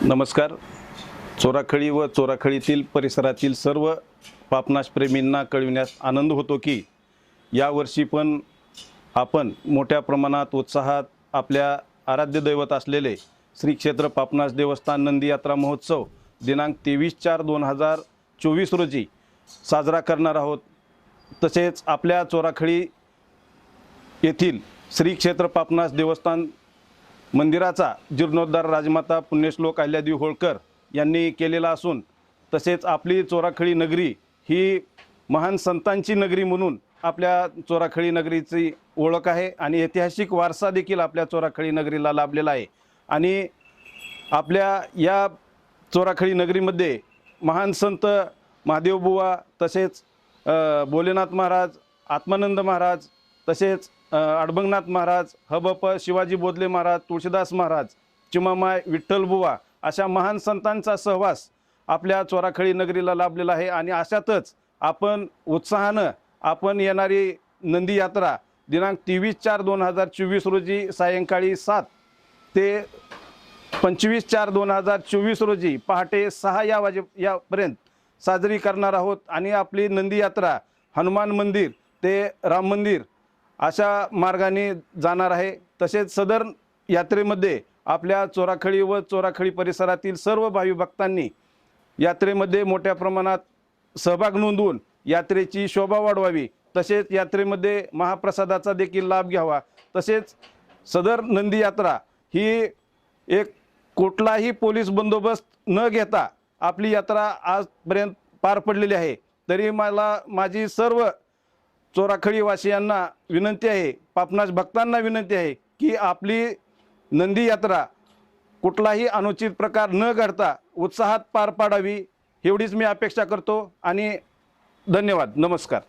नमस्कार. चोराखळी व चोराखळीतील परिसरातील सर्व पापनाशप्रेमींना कळविण्यास आनंद होतो की यावर्षी पण आपण मोठ्या प्रमाणात उत्साहात आपल्या आराध्य दैवत असलेले श्री क्षेत्र पापनाश देवस्थान नंदी यात्रा महोत्सव दिनांक 23/4/2024 रोजी साजरा करणार आहोत। तसेच आपल्या चोराखळी येथील श्री क्षेत्र पापनाश देवस्थान मंदिराचा जीर्णोद्धार राजमाता पुण्यश्लोक अहिल्यादेवी होळकर यांनी केलेला असून तसेच आपली चोराखळी नगरी ही महान संतांची नगरी म्हणून आपल्या चोराखळी नगरीची ओळख आहे आणि ऐतिहासिक वारसा देखील आपल्या चोराखळी नगरीला लाभलेला आहे। आणि आपल्या या चोराखळी नगरीमध्ये महान संत महादेवबुवा तसेच भोलेनाथ महाराज, आत्मानंद महाराज तसेच अडबंगनाथ महाराज, हबप शिवाजी बोधले महाराज, तुळशीदास महाराज, चिमामाय विठ्ठलबुवा अशा महान संतांचा सहवास आपल्या चोराखळी नगरीला लाभलेला आहे। आणि अशातच आपण उत्साहानं आपण येणारी नंदी यात्रा दिनांक 23/4/2024 रोजी सायंकाळी 7 ते 25/4/2024 रोजी पहाटे 6 यापर्यंत साजरी करणार आहोत। आणि आपली नंदी यात्रा हनुमान मंदिर ते राम मंदिर अशा मार्गाने जाणार आहे। तसेच सदर यात्रेमध्ये आपल्या चोराखळी व चोराखळी परिसरातील सर्व भावी भक्तांनी यात्रेमध्ये मोठ्या प्रमाणात सहभाग नोंदवून यात्रेची शोभा वाढवावी, तसेच यात्रेमध्ये महाप्रसादाचा देखील लाभ घ्यावा। तसेच सदर नंदी यात्रा ही एक कुठलाही पोलीस बंदोबस्त न घेता आपली यात्रा आजपर्यंत पार पडलेली आहे। तरी मला माझी सर्व चोराखळी वासियांना विनंती आहे, पापनाश भक्तांना विनंती आहे की आपली नंदी यात्रा कुठलाही अनुचित प्रकार न घडता उत्साहात पार पाडावी, एवढीच मी अपेक्षा करतो। आणि धन्यवाद, नमस्कार।